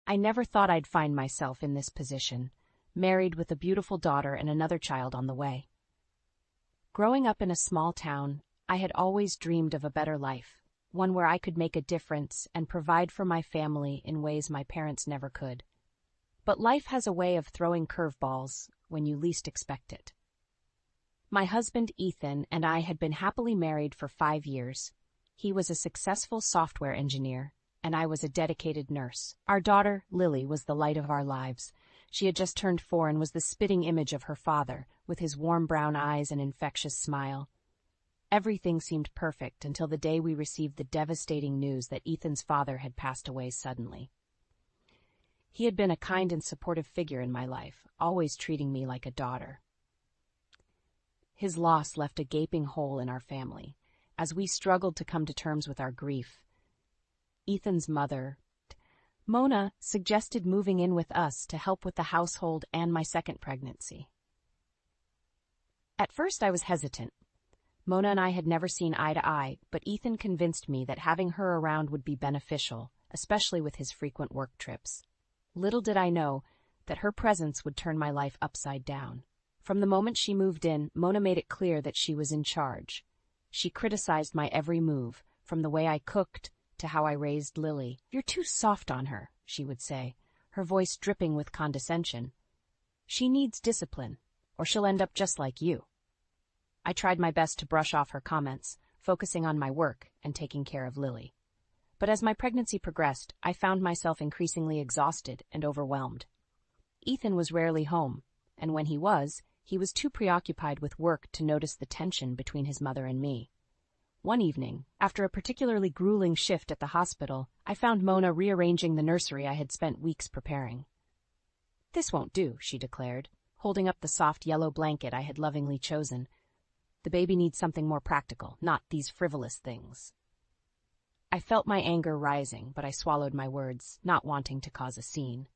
I never thought I'd find myself in this position, married with a beautiful daughter and another child on the way. Growing up in a small town, I had always dreamed of a better life, one where I could make a difference and provide for my family in ways my parents never could. But life has a way of throwing curveballs when you least expect it. My husband, Ethan, and I had been happily married for 5 years. He was a successful software engineer, and I was a dedicated nurse. Our daughter, Lily, was the light of our lives. She had just turned 4 and was the spitting image of her father, with his warm brown eyes and infectious smile. Everything seemed perfect until the day we received the devastating news that Ethan's father had passed away suddenly. He had been a kind and supportive figure in my life, always treating me like a daughter. His loss left a gaping hole in our family, as we struggled to come to terms with our grief. Ethan's mother, Mona, suggested moving in with us to help with the household and my second pregnancy. At first I was hesitant. Mona and I had never seen eye to eye, but Ethan convinced me that having her around would be beneficial, especially with his frequent work trips. Little did I know that her presence would turn my life upside down. From the moment she moved in, Mona made it clear that she was in charge. She criticized my every move, from the way I cooked to how I raised Lily. "You're too soft on her," she would say, her voice dripping with condescension. "She needs discipline, or she'll end up just like you." I tried my best to brush off her comments, focusing on my work and taking care of Lily. But as my pregnancy progressed, I found myself increasingly exhausted and overwhelmed. Ethan was rarely home, and when he was too preoccupied with work to notice the tension between his mother and me. One evening, after a particularly grueling shift at the hospital, I found Mona rearranging the nursery I had spent weeks preparing. "This won't do," she declared, holding up the soft yellow blanket I had lovingly chosen. "The baby needs something more practical, not these frivolous things." I felt my anger rising, but I swallowed my words, not wanting to cause a scene.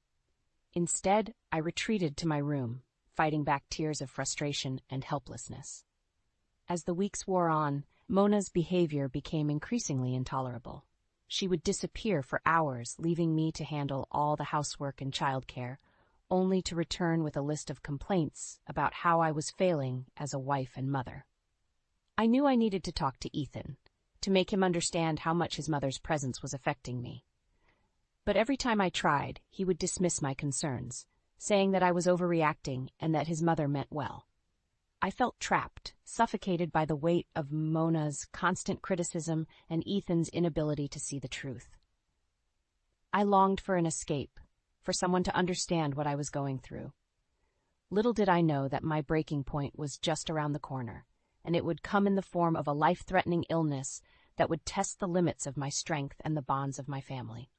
Instead, I retreated to my room, fighting back tears of frustration and helplessness. As the weeks wore on, Mona's behavior became increasingly intolerable. She would disappear for hours, leaving me to handle all the housework and childcare, only to return with a list of complaints about how I was failing as a wife and mother. I knew I needed to talk to Ethan, to make him understand how much his mother's presence was affecting me. But every time I tried, he would dismiss my concerns, saying that I was overreacting and that his mother meant well. I felt trapped, suffocated by the weight of Mona's constant criticism and Ethan's inability to see the truth. I longed for an escape, for someone to understand what I was going through. Little did I know that my breaking point was just around the corner, and it would come in the form of a life-threatening illness that would test the limits of my strength and the bonds of my family.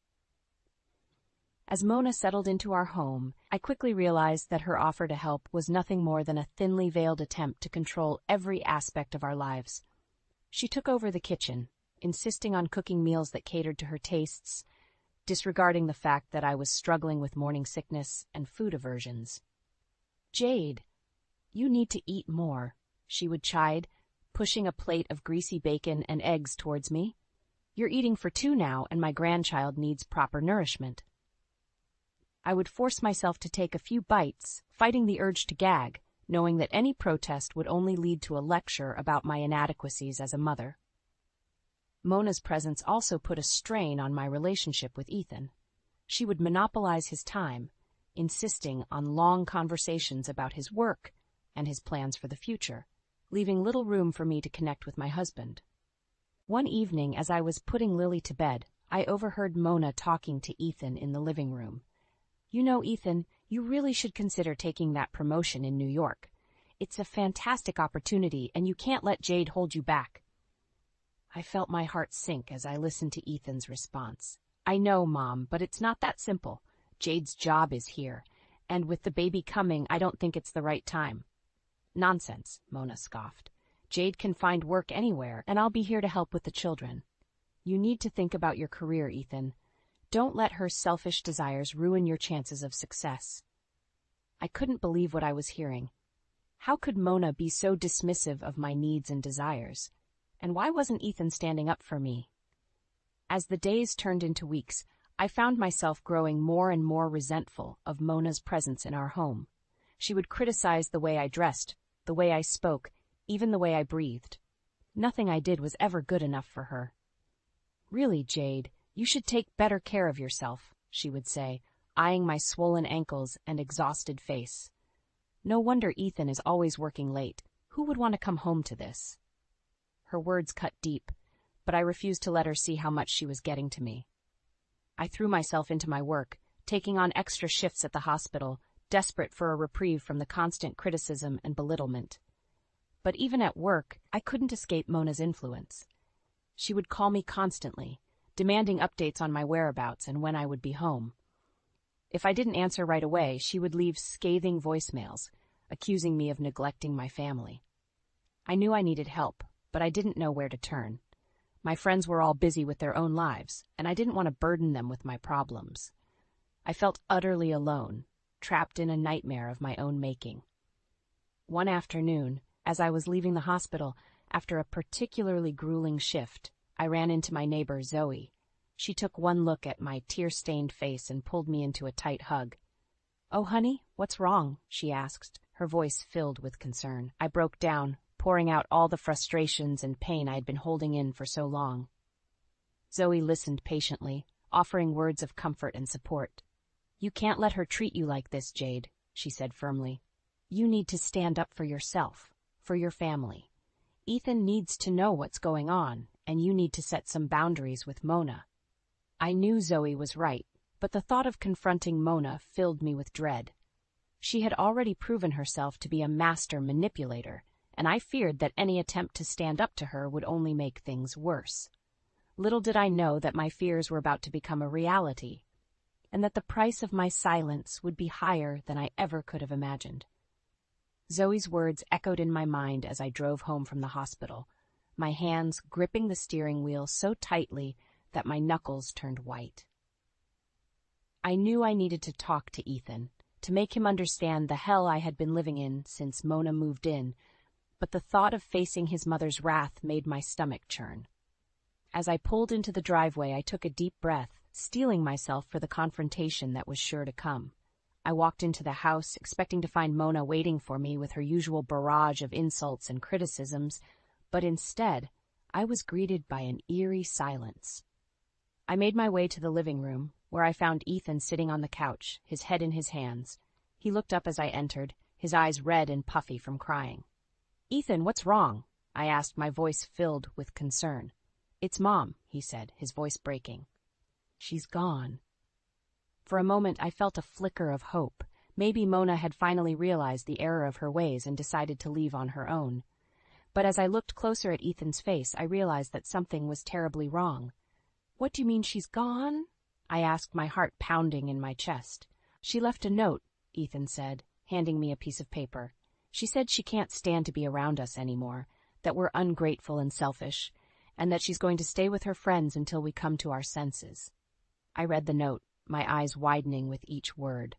As Mona settled into our home, I quickly realized that her offer to help was nothing more than a thinly veiled attempt to control every aspect of our lives. She took over the kitchen, insisting on cooking meals that catered to her tastes, disregarding the fact that I was struggling with morning sickness and food aversions. "Jade, you need to eat more," she would chide, pushing a plate of greasy bacon and eggs towards me. "You're eating for 2 now, and my grandchild needs proper nourishment." I would force myself to take a few bites, fighting the urge to gag, knowing that any protest would only lead to a lecture about my inadequacies as a mother. Mona's presence also put a strain on my relationship with Ethan. She would monopolize his time, insisting on long conversations about his work and his plans for the future, leaving little room for me to connect with my husband. One evening, as I was putting Lily to bed, I overheard Mona talking to Ethan in the living room. "You know, Ethan, you really should consider taking that promotion in New York. It's a fantastic opportunity, and you can't let Jade hold you back." I felt my heart sink as I listened to Ethan's response. "I know, Mom, but it's not that simple. Jade's job is here, and with the baby coming, I don't think it's the right time." "Nonsense," Mona scoffed. "Jade can find work anywhere, and I'll be here to help with the children. You need to think about your career, Ethan. Don't let her selfish desires ruin your chances of success." I couldn't believe what I was hearing. How could Mona be so dismissive of my needs and desires? And why wasn't Ethan standing up for me? As the days turned into weeks, I found myself growing more and more resentful of Mona's presence in our home. She would criticize the way I dressed, the way I spoke, even the way I breathed. Nothing I did was ever good enough for her. "Really, Jade, you should take better care of yourself," she would say, eyeing my swollen ankles and exhausted face. "No wonder Ethan is always working late. Who would want to come home to this?" Her words cut deep, but I refused to let her see how much she was getting to me. I threw myself into my work, taking on extra shifts at the hospital, desperate for a reprieve from the constant criticism and belittlement. But even at work, I couldn't escape Mona's influence. She would call me constantly, demanding updates on my whereabouts and when I would be home. If I didn't answer right away, she would leave scathing voicemails, accusing me of neglecting my family. I knew I needed help, but I didn't know where to turn. My friends were all busy with their own lives, and I didn't want to burden them with my problems. I felt utterly alone, trapped in a nightmare of my own making. One afternoon, as I was leaving the hospital after a particularly grueling shift, I ran into my neighbor, Zoe. She took one look at my tear-stained face and pulled me into a tight hug. "Oh, honey, what's wrong?" she asked, her voice filled with concern. I broke down, pouring out all the frustrations and pain I had been holding in for so long. Zoe listened patiently, offering words of comfort and support. "You can't let her treat you like this, Jade," she said firmly. "You need to stand up for yourself, for your family. Ethan needs to know what's going on, and you need to set some boundaries with Mona." I knew Zoe was right, but the thought of confronting Mona filled me with dread. She had already proven herself to be a master manipulator, and I feared that any attempt to stand up to her would only make things worse. Little did I know that my fears were about to become a reality, and that the price of my silence would be higher than I ever could have imagined. Zoe's words echoed in my mind as I drove home from the hospital, my hands gripping the steering wheel so tightly that my knuckles turned white. I knew I needed to talk to Ethan, to make him understand the hell I had been living in since Mona moved in, but the thought of facing his mother's wrath made my stomach churn. As I pulled into the driveway, I took a deep breath, steeling myself for the confrontation that was sure to come. I walked into the house, expecting to find Mona waiting for me with her usual barrage of insults and criticisms, but instead, I was greeted by an eerie silence. I made my way to the living room, where I found Ethan sitting on the couch, his head in his hands. He looked up as I entered, his eyes red and puffy from crying. "Ethan, what's wrong?" I asked, my voice filled with concern. "It's Mom," he said, his voice breaking. "She's gone." For a moment I felt a flicker of hope. Maybe Mona had finally realized the error of her ways and decided to leave on her own. But as I looked closer at Ethan's face, I realized that something was terribly wrong. "What do you mean she's gone?" I asked, my heart pounding in my chest. "She left a note," Ethan said, handing me a piece of paper. "She said she can't stand to be around us anymore, that we're ungrateful and selfish, and that she's going to stay with her friends until we come to our senses." I read the note, my eyes widening with each word.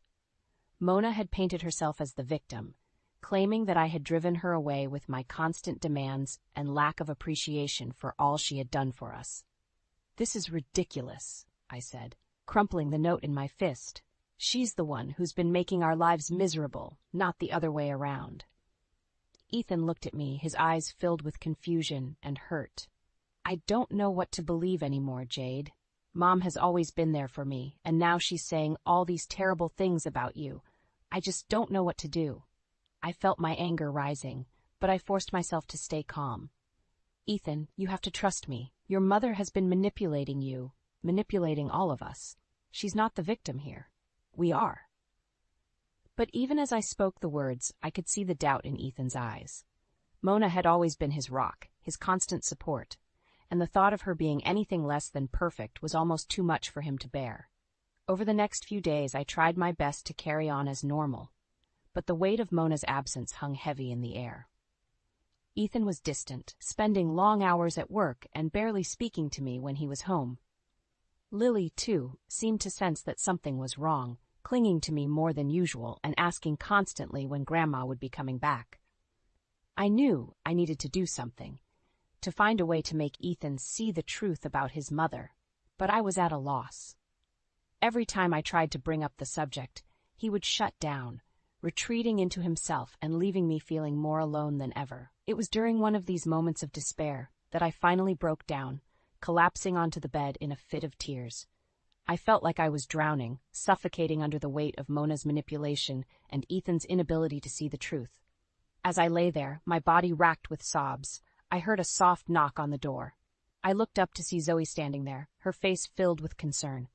Mona had painted herself as the victim, claiming that I had driven her away with my constant demands and lack of appreciation for all she had done for us. "This is ridiculous," I said, crumpling the note in my fist. "She's the one who's been making our lives miserable, not the other way around." Ethan looked at me, his eyes filled with confusion and hurt. "I don't know what to believe anymore, Jade. Mom has always been there for me, and now she's saying all these terrible things about you. I just don't know what to do." I felt my anger rising, but I forced myself to stay calm. "Ethan, you have to trust me. Your mother has been manipulating you, manipulating all of us. She's not the victim here. We are." But even as I spoke the words, I could see the doubt in Ethan's eyes. Mona had always been his rock, his constant support, and the thought of her being anything less than perfect was almost too much for him to bear. Over the next few days, I tried my best to carry on as normal, but the weight of Mona's absence hung heavy in the air. Ethan was distant, spending long hours at work and barely speaking to me when he was home. Lily, too, seemed to sense that something was wrong, clinging to me more than usual and asking constantly when Grandma would be coming back. I knew I needed to do something, to find a way to make Ethan see the truth about his mother, but I was at a loss. Every time I tried to bring up the subject, he would shut down, retreating into himself and leaving me feeling more alone than ever. It was during one of these moments of despair that I finally broke down, collapsing onto the bed in a fit of tears. I felt like I was drowning, suffocating under the weight of Mona's manipulation and Ethan's inability to see the truth. As I lay there, my body racked with sobs, I heard a soft knock on the door. I looked up to see Zoe standing there, her face filled with concern.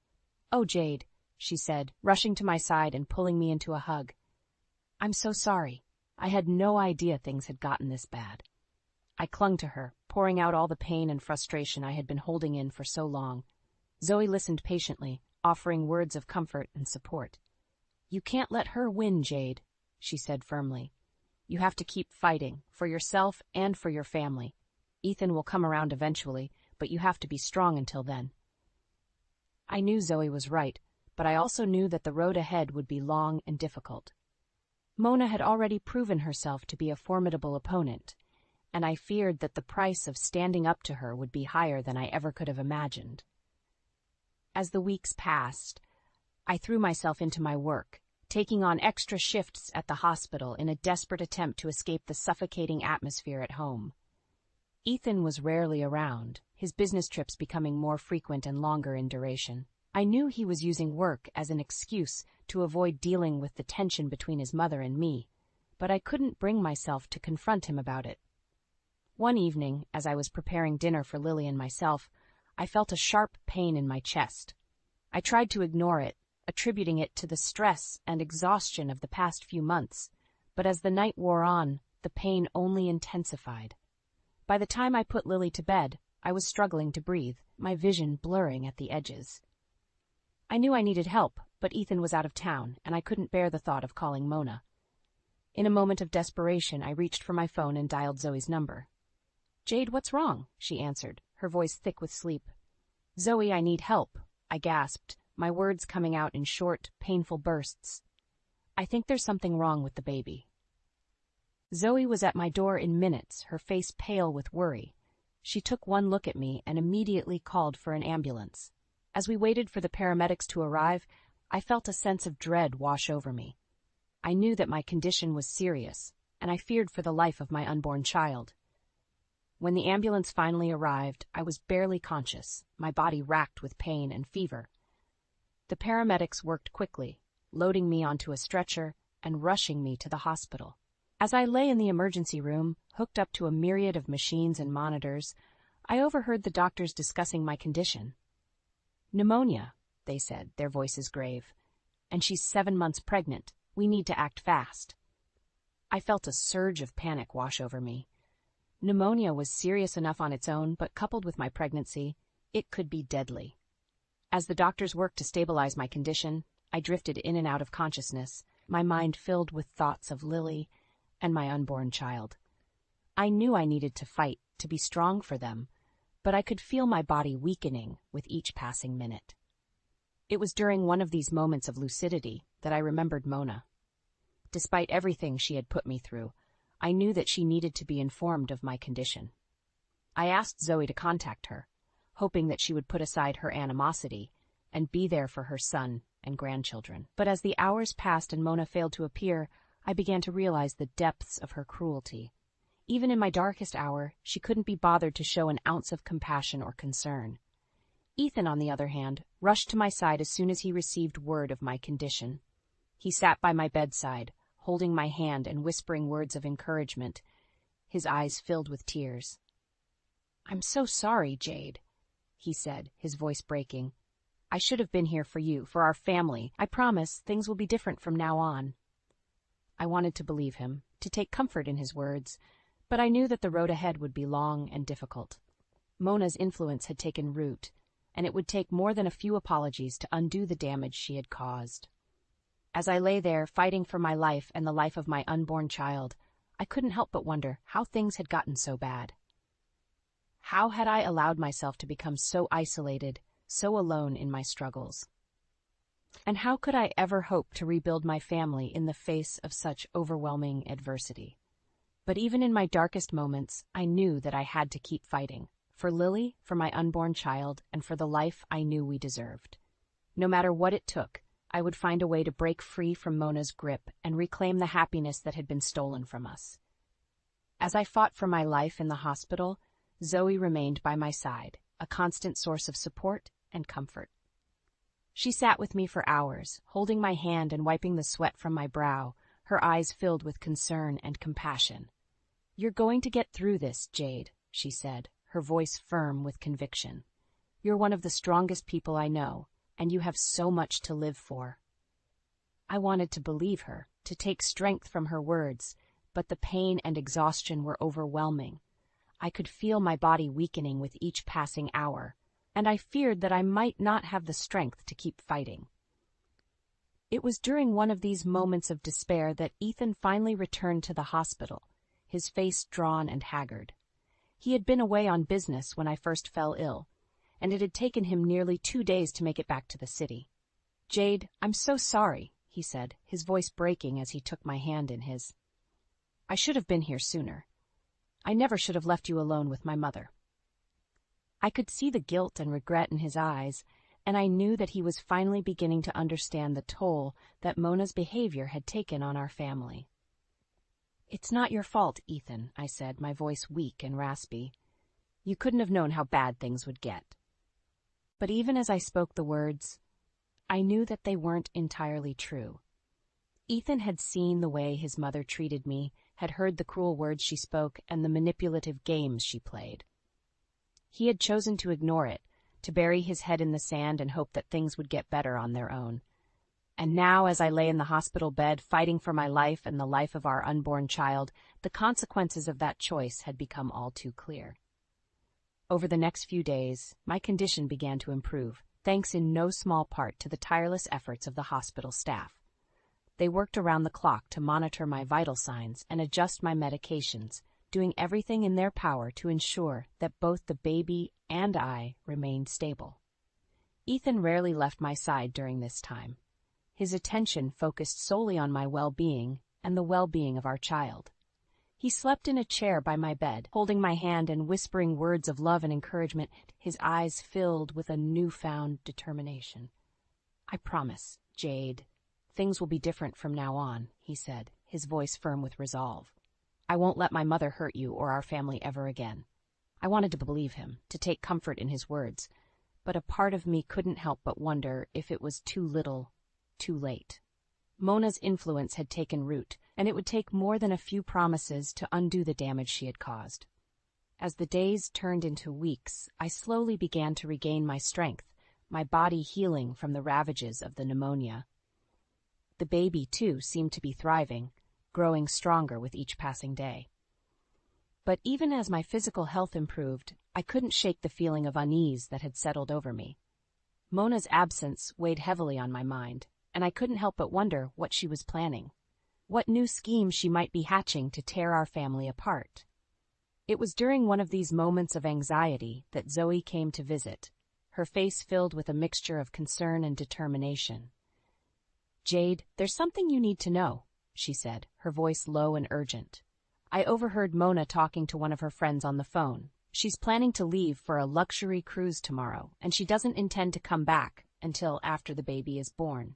"Oh, Jade," she said, rushing to my side and pulling me into a hug. "I'm so sorry. I had no idea things had gotten this bad." I clung to her, pouring out all the pain and frustration I had been holding in for so long. Zoe listened patiently, offering words of comfort and support. "You can't let her win, Jade," she said firmly. "You have to keep fighting, for yourself and for your family. Ethan will come around eventually, but you have to be strong until then." I knew Zoe was right, but I also knew that the road ahead would be long and difficult. Mona had already proven herself to be a formidable opponent, and I feared that the price of standing up to her would be higher than I ever could have imagined. As the weeks passed, I threw myself into my work, taking on extra shifts at the hospital in a desperate attempt to escape the suffocating atmosphere at home. Ethan was rarely around, his business trips becoming more frequent and longer in duration. I knew he was using work as an excuse to avoid dealing with the tension between his mother and me, but I couldn't bring myself to confront him about it. One evening, as I was preparing dinner for Lily and myself, I felt a sharp pain in my chest. I tried to ignore it, attributing it to the stress and exhaustion of the past few months, but as the night wore on, the pain only intensified. By the time I put Lily to bed, I was struggling to breathe, my vision blurring at the edges. I knew I needed help, but Ethan was out of town, and I couldn't bear the thought of calling Mona. In a moment of desperation, I reached for my phone and dialed Zoe's number. "Jade, what's wrong?" she answered, her voice thick with sleep. "Zoe, I need help," I gasped, my words coming out in short, painful bursts. "I think there's something wrong with the baby." Zoe was at my door in minutes, her face pale with worry. She took one look at me and immediately called for an ambulance. As we waited for the paramedics to arrive, I felt a sense of dread wash over me. I knew that my condition was serious, and I feared for the life of my unborn child. When the ambulance finally arrived, I was barely conscious, my body racked with pain and fever. The paramedics worked quickly, loading me onto a stretcher and rushing me to the hospital. As I lay in the emergency room, hooked up to a myriad of machines and monitors, I overheard the doctors discussing my condition. "Pneumonia," they said, their voices grave. "And she's 7 months pregnant. We need to act fast." I felt a surge of panic wash over me. Pneumonia was serious enough on its own, but coupled with my pregnancy, it could be deadly. As the doctors worked to stabilize my condition, I drifted in and out of consciousness, my mind filled with thoughts of Lily and my unborn child. I knew I needed to fight, to be strong for them, but I could feel my body weakening with each passing minute. It was during one of these moments of lucidity that I remembered Mona. Despite everything she had put me through, I knew that she needed to be informed of my condition. I asked Zoe to contact her, hoping that she would put aside her animosity and be there for her son and grandchildren. But as the hours passed and Mona failed to appear, I began to realize the depths of her cruelty. Even in my darkest hour, she couldn't be bothered to show an ounce of compassion or concern. Ethan, on the other hand, rushed to my side as soon as he received word of my condition. He sat by my bedside, holding my hand and whispering words of encouragement, his eyes filled with tears. "I'm so sorry, Jade," he said, his voice breaking. "I should have been here for you, for our family. I promise things will be different from now on." I wanted to believe him, to take comfort in his words, but I knew that the road ahead would be long and difficult. Mona's influence had taken root, and it would take more than a few apologies to undo the damage she had caused. As I lay there, fighting for my life and the life of my unborn child, I couldn't help but wonder how things had gotten so bad. How had I allowed myself to become so isolated, so alone in my struggles? And how could I ever hope to rebuild my family in the face of such overwhelming adversity? But even in my darkest moments, I knew that I had to keep fighting, for Lily, for my unborn child, and for the life I knew we deserved. No matter what it took, I would find a way to break free from Mona's grip and reclaim the happiness that had been stolen from us. As I fought for my life in the hospital, Zoe remained by my side, a constant source of support and comfort. She sat with me for hours, holding my hand and wiping the sweat from my brow, her eyes filled with concern and compassion. "You're going to get through this, Jade," she said, her voice firm with conviction. "You're one of the strongest people I know, and you have so much to live for." I wanted to believe her, to take strength from her words, but the pain and exhaustion were overwhelming. I could feel my body weakening with each passing hour, and I feared that I might not have the strength to keep fighting. It was during one of these moments of despair that Ethan finally returned to the hospital, his face drawn and haggard. He had been away on business when I first fell ill, and it had taken him nearly 2 days to make it back to the city. "Jade, I'm so sorry," he said, his voice breaking as he took my hand in his. "I should have been here sooner. I never should have left you alone with my mother." I could see the guilt and regret in his eyes, and I knew that he was finally beginning to understand the toll that Mona's behavior had taken on our family. "It's not your fault, Ethan," I said, my voice weak and raspy. "You couldn't have known how bad things would get." But even as I spoke the words, I knew that they weren't entirely true. Ethan had seen the way his mother treated me, had heard the cruel words she spoke and the manipulative games she played. He had chosen to ignore it, to bury his head in the sand and hope that things would get better on their own. And now, as I lay in the hospital bed, fighting for my life and the life of our unborn child, the consequences of that choice had become all too clear. Over the next few days, my condition began to improve, thanks in no small part to the tireless efforts of the hospital staff. They worked around the clock to monitor my vital signs and adjust my medications, doing everything in their power to ensure that both the baby and I remained stable. Ethan rarely left my side during this time. His attention focused solely on my well-being and the well-being of our child. He slept in a chair by my bed, holding my hand and whispering words of love and encouragement, his eyes filled with a newfound determination. "I promise, Jade, things will be different from now on," he said, his voice firm with resolve. "I won't let my mother hurt you or our family ever again." I wanted to believe him, to take comfort in his words, but a part of me couldn't help but wonder if it was too little, too late. Mona's influence had taken root, and it would take more than a few promises to undo the damage she had caused. As the days turned into weeks, I slowly began to regain my strength, my body healing from the ravages of the pneumonia. The baby, too, seemed to be thriving, growing stronger with each passing day. But even as my physical health improved, I couldn't shake the feeling of unease that had settled over me. Mona's absence weighed heavily on my mind, and I couldn't help but wonder what she was planning, what new scheme she might be hatching to tear our family apart. It was during one of these moments of anxiety that Zoe came to visit, her face filled with a mixture of concern and determination. "Jade, there's something you need to know," she said, her voice low and urgent. "I overheard Mona talking to one of her friends on the phone. She's planning to leave for a luxury cruise tomorrow, and she doesn't intend to come back until after the baby is born."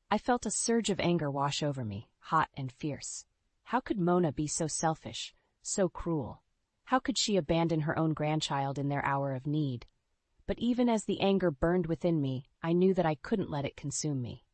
I felt a surge of anger wash over me, hot and fierce. How could Mona be so selfish, so cruel? How could she abandon her own grandchild in their hour of need? But even as the anger burned within me, I knew that I couldn't let it consume me.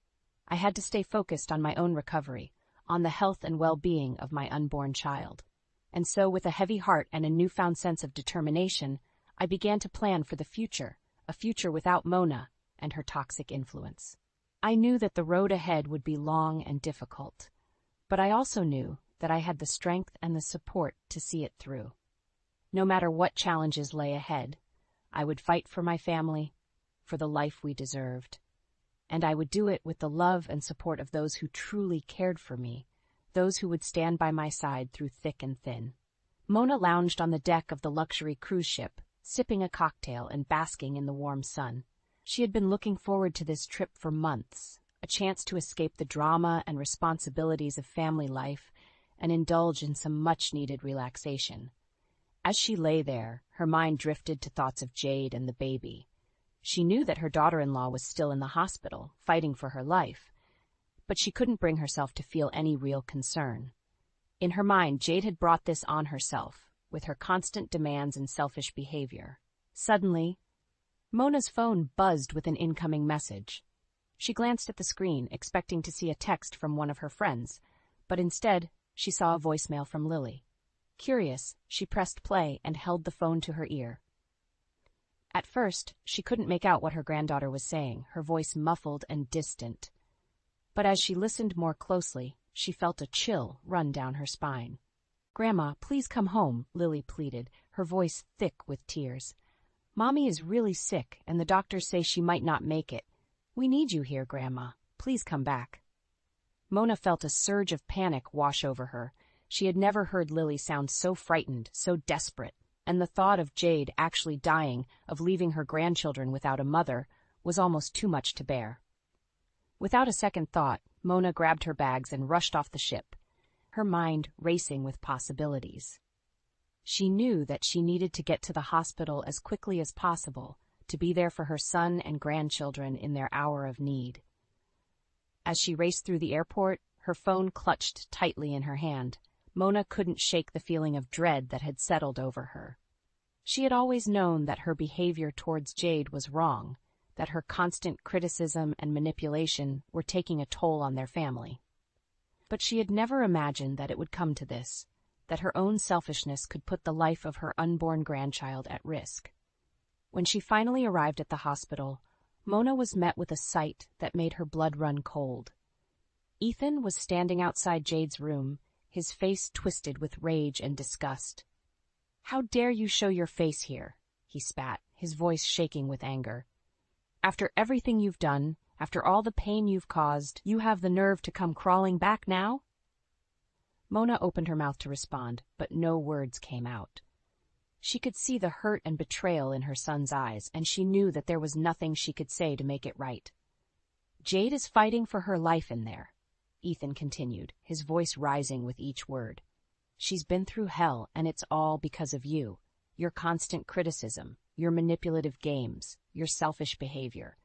I had to stay focused on my own recovery, on the health and well-being of my unborn child. And so, with a heavy heart and a newfound sense of determination, I began to plan for the future, a future without Mona and her toxic influence. I knew that the road ahead would be long and difficult, but I also knew that I had the strength and the support to see it through. No matter what challenges lay ahead, I would fight for my family, for the life we deserved. And I would do it with the love and support of those who truly cared for me, those who would stand by my side through thick and thin. Mona lounged on the deck of the luxury cruise ship, sipping a cocktail and basking in the warm sun. She had been looking forward to this trip for months, a chance to escape the drama and responsibilities of family life and indulge in some much-needed relaxation. As she lay there, her mind drifted to thoughts of Jade and the baby. She knew that her daughter-in-law was still in the hospital, fighting for her life, but she couldn't bring herself to feel any real concern. In her mind, Jade had brought this on herself, with her constant demands and selfish behavior. Suddenly, Mona's phone buzzed with an incoming message. She glanced at the screen, expecting to see a text from one of her friends, but instead, she saw a voicemail from Lily. Curious, she pressed play and held the phone to her ear. At first, she couldn't make out what her granddaughter was saying, her voice muffled and distant. But as she listened more closely, she felt a chill run down her spine. "Grandma, please come home," Lily pleaded, her voice thick with tears. "Mommy is really sick, and the doctors say she might not make it. We need you here, Grandma. Please come back." Mona felt a surge of panic wash over her. She had never heard Lily sound so frightened, so desperate, and the thought of Jade actually dying, of leaving her grandchildren without a mother, was almost too much to bear. Without a second thought, Mona grabbed her bags and rushed off the ship, her mind racing with possibilities. She knew that she needed to get to the hospital as quickly as possible, to be there for her son and grandchildren in their hour of need. As she raced through the airport, her phone clutched tightly in her hand. Mona couldn't shake the feeling of dread that had settled over her. She had always known that her behavior towards Jade was wrong, that her constant criticism and manipulation were taking a toll on their family. But she had never imagined that it would come to this, that her own selfishness could put the life of her unborn grandchild at risk. When she finally arrived at the hospital, Mona was met with a sight that made her blood run cold. Ethan was standing outside Jade's room, his face twisted with rage and disgust. "How dare you show your face here?" he spat, his voice shaking with anger. "After everything you've done, after all the pain you've caused, you have the nerve to come crawling back now?" Mona opened her mouth to respond, but no words came out. She could see the hurt and betrayal in her son's eyes, and she knew that there was nothing she could say to make it right. "Jade is fighting for her life in there," Ethan continued, his voice rising with each word. "She's been through hell, and it's all because of you. Your constant criticism, your manipulative games, your selfish behavior.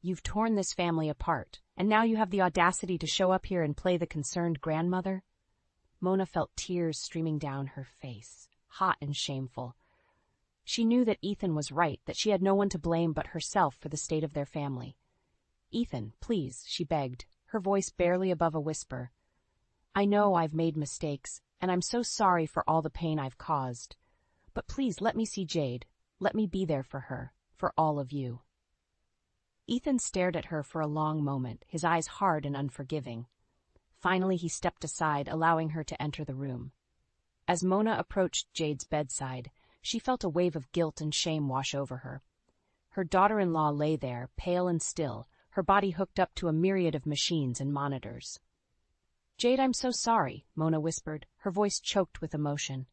You've torn this family apart, and now you have the audacity to show up here and play the concerned grandmother?" Mona felt tears streaming down her face, hot and shameful. She knew that Ethan was right, that she had no one to blame but herself for the state of their family. "Ethan, please," she begged, her voice barely above a whisper. "I know I've made mistakes, and I'm so sorry for all the pain I've caused. But please let me see Jade. Let me be there for her, for all of you." Ethan stared at her for a long moment, his eyes hard and unforgiving. Finally, he stepped aside, allowing her to enter the room. As Mona approached Jade's bedside, she felt a wave of guilt and shame wash over her. Her daughter-in-law lay there, pale and still, her body hooked up to a myriad of machines and monitors. "Jade, I'm so sorry," Mona whispered, her voice choked with emotion.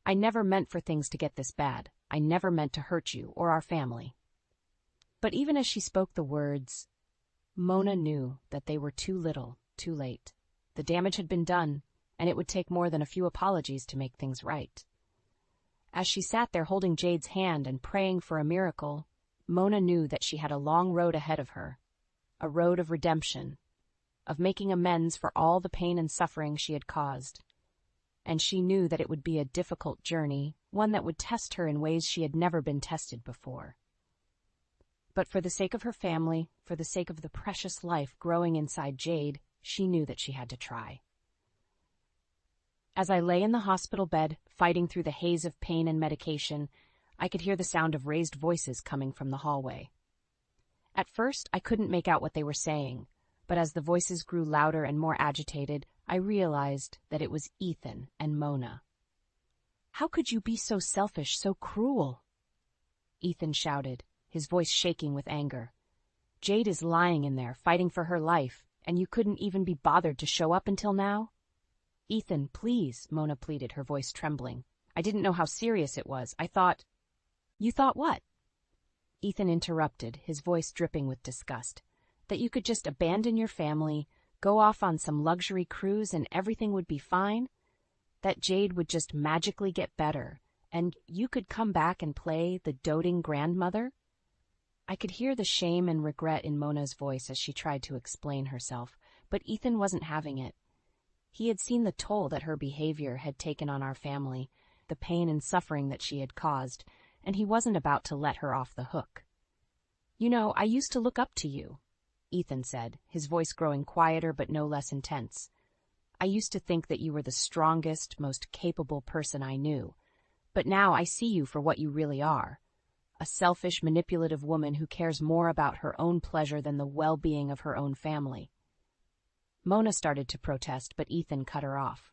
"I never meant for things to get this bad. I never meant to hurt you or our family." But even as she spoke the words, Mona knew that they were too little, too late. The damage had been done, and it would take more than a few apologies to make things right. As she sat there holding Jade's hand and praying for a miracle, Mona knew that she had a long road ahead of her, a road of redemption, of making amends for all the pain and suffering she had caused. And she knew that it would be a difficult journey, one that would test her in ways she had never been tested before. But for the sake of her family, for the sake of the precious life growing inside Jade, she knew that she had to try. As I lay in the hospital bed, fighting through the haze of pain and medication, I could hear the sound of raised voices coming from the hallway. At first, I couldn't make out what they were saying, but as the voices grew louder and more agitated, I realized that it was Ethan and Mona. "How could you be so selfish, so cruel?" Ethan shouted, his voice shaking with anger. "Jade is lying in there, fighting for her life, and you couldn't even be bothered to show up until now?" "Ethan, please," Mona pleaded, her voice trembling. "I didn't know how serious it was. I thought—" "You thought what?" Ethan interrupted, his voice dripping with disgust. "That you could just abandon your family, go off on some luxury cruise, and everything would be fine? That Jade would just magically get better, and you could come back and play the doting grandmother?" I could hear the shame and regret in Mona's voice as she tried to explain herself, but Ethan wasn't having it. He had seen the toll that her behavior had taken on our family, the pain and suffering that she had caused, and he wasn't about to let her off the hook. "You know, I used to look up to you," Ethan said, his voice growing quieter but no less intense. "I used to think that you were the strongest, most capable person I knew. But now I see you for what you really are. A selfish, manipulative woman who cares more about her own pleasure than the well-being of her own family." Mona started to protest, but Ethan cut her off.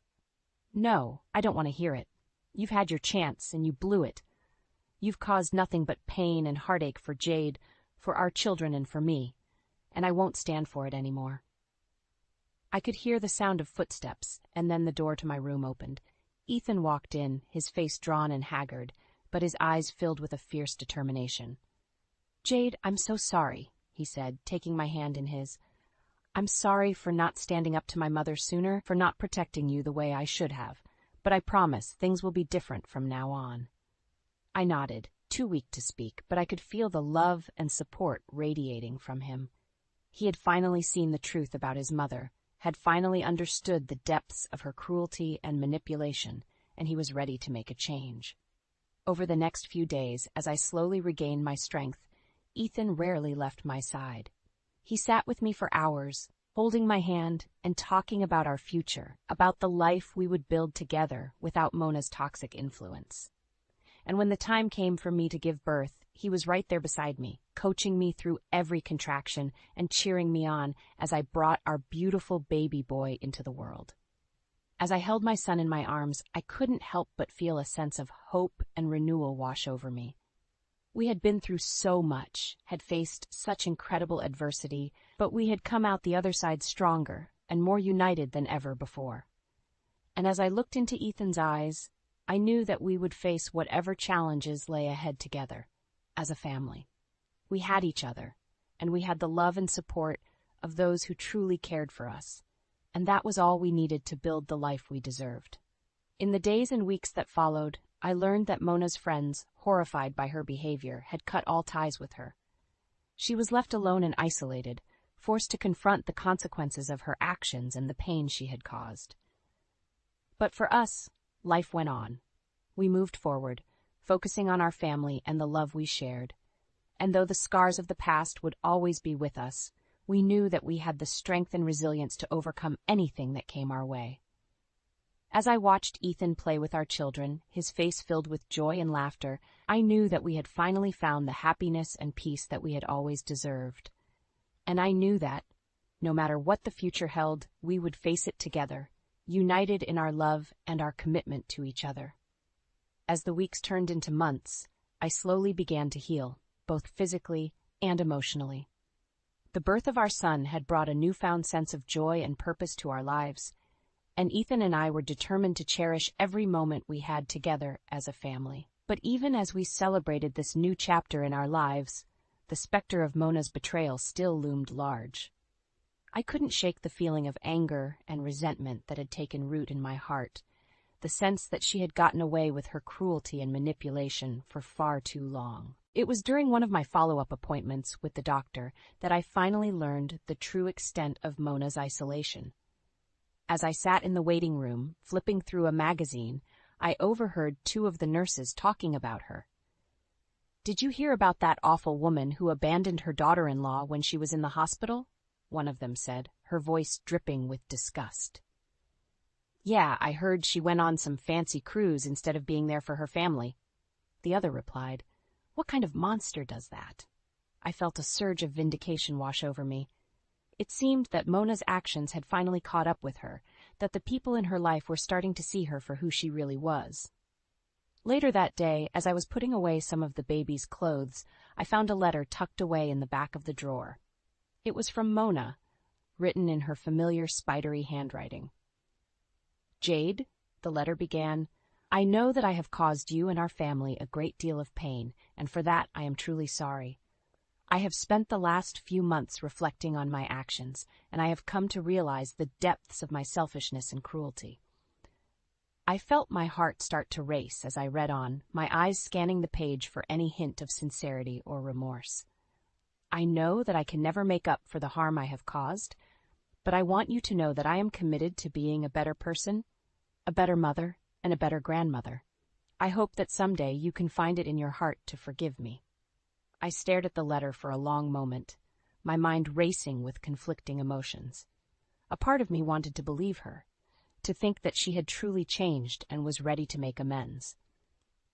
"No, I don't want to hear it. You've had your chance, and you blew it. You've caused nothing but pain and heartache for Jade, for our children, and for me, and I won't stand for it anymore." I could hear the sound of footsteps, and then the door to my room opened. Ethan walked in, his face drawn and haggard, but his eyes filled with a fierce determination. "Jade, I'm so sorry," he said, taking my hand in his. "I'm sorry for not standing up to my mother sooner, for not protecting you the way I should have, but I promise things will be different from now on." I nodded, too weak to speak, but I could feel the love and support radiating from him. He had finally seen the truth about his mother, had finally understood the depths of her cruelty and manipulation, and he was ready to make a change. Over the next few days, as I slowly regained my strength, Ethan rarely left my side. He sat with me for hours, holding my hand and talking about our future, about the life we would build together without Mona's toxic influence. And when the time came for me to give birth, he was right there beside me, coaching me through every contraction and cheering me on as I brought our beautiful baby boy into the world. As I held my son in my arms, I couldn't help but feel a sense of hope and renewal wash over me. We had been through so much, had faced such incredible adversity, but we had come out the other side stronger and more united than ever before. And as I looked into Ethan's eyes, I knew that we would face whatever challenges lay ahead together, as a family. We had each other, and we had the love and support of those who truly cared for us, and that was all we needed to build the life we deserved. In the days and weeks that followed, I learned that Mona's friends, horrified by her behavior, had cut all ties with her. She was left alone and isolated, forced to confront the consequences of her actions and the pain she had caused. But for us, life went on. We moved forward, focusing on our family and the love we shared. And though the scars of the past would always be with us, we knew that we had the strength and resilience to overcome anything that came our way. As I watched Ethan play with our children, his face filled with joy and laughter, I knew that we had finally found the happiness and peace that we had always deserved. And I knew that, no matter what the future held, we would face it together, united in our love and our commitment to each other. As the weeks turned into months, I slowly began to heal, both physically and emotionally. The birth of our son had brought a newfound sense of joy and purpose to our lives, and Ethan and I were determined to cherish every moment we had together as a family. But even as we celebrated this new chapter in our lives, the specter of Mona's betrayal still loomed large. I couldn't shake the feeling of anger and resentment that had taken root in my heart, the sense that she had gotten away with her cruelty and manipulation for far too long. It was during one of my follow-up appointments with the doctor that I finally learned the true extent of Mona's isolation. As I sat in the waiting room, flipping through a magazine, I overheard two of the nurses talking about her. "Did you hear about that awful woman who abandoned her daughter-in-law when she was in the hospital?" one of them said, her voice dripping with disgust. "Yeah, I heard she went on some fancy cruise instead of being there for her family," the other replied. "What kind of monster does that?" I felt a surge of vindication wash over me. It seemed that Mona's actions had finally caught up with her, that the people in her life were starting to see her for who she really was. Later that day, as I was putting away some of the baby's clothes, I found a letter tucked away in the back of the drawer. It was from Mona, written in her familiar spidery handwriting. "Jade," the letter began, "I know that I have caused you and our family a great deal of pain, and for that I am truly sorry. I have spent the last few months reflecting on my actions, and I have come to realize the depths of my selfishness and cruelty." I felt my heart start to race as I read on, my eyes scanning the page for any hint of sincerity or remorse. I know that I can never make up for the harm I have caused, but I want you to know that I am committed to being a better person, a better mother, and a better grandmother. I hope that someday you can find it in your heart to forgive me." I stared at the letter for a long moment, my mind racing with conflicting emotions. A part of me wanted to believe her, to think that she had truly changed and was ready to make amends.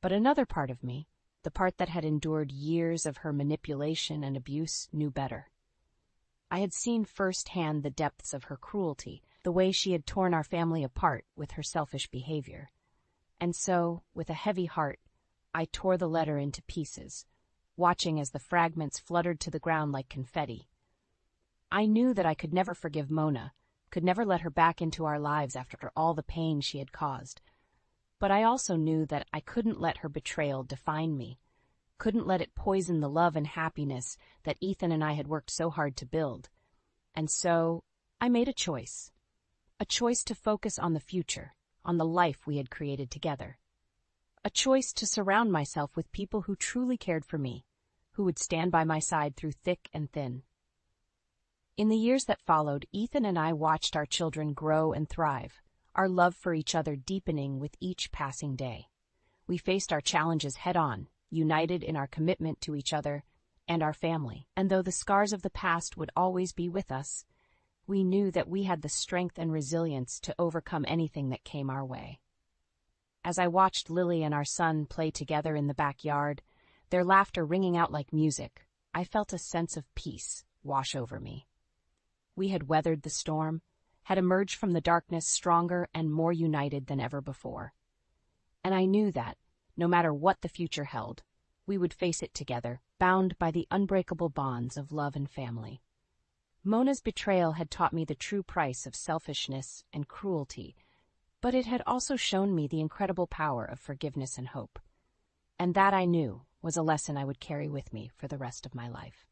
But another part of me, the part that had endured years of her manipulation and abuse, knew better. I had seen firsthand the depths of her cruelty, the way she had torn our family apart with her selfish behavior. And so, with a heavy heart, I tore the letter into pieces, watching as the fragments fluttered to the ground like confetti. I knew that I could never forgive Mona, could never let her back into our lives after all the pain she had caused. But I also knew that I couldn't let her betrayal define me, couldn't let it poison the love and happiness that Ethan and I had worked so hard to build. And so, I made a choice to focus on the future, on the life we had created together. A choice to surround myself with people who truly cared for me, who would stand by my side through thick and thin. In the years that followed, Ethan and I watched our children grow and thrive, our love for each other deepening with each passing day. We faced our challenges head-on, united in our commitment to each other and our family. And though the scars of the past would always be with us, we knew that we had the strength and resilience to overcome anything that came our way. As I watched Lily and our son play together in the backyard, their laughter ringing out like music, I felt a sense of peace wash over me. We had weathered the storm, had emerged from the darkness stronger and more united than ever before. And I knew that, no matter what the future held, we would face it together, bound by the unbreakable bonds of love and family. Mona's betrayal had taught me the true price of selfishness and cruelty, but it had also shown me the incredible power of forgiveness and hope. And that, I knew, was a lesson I would carry with me for the rest of my life.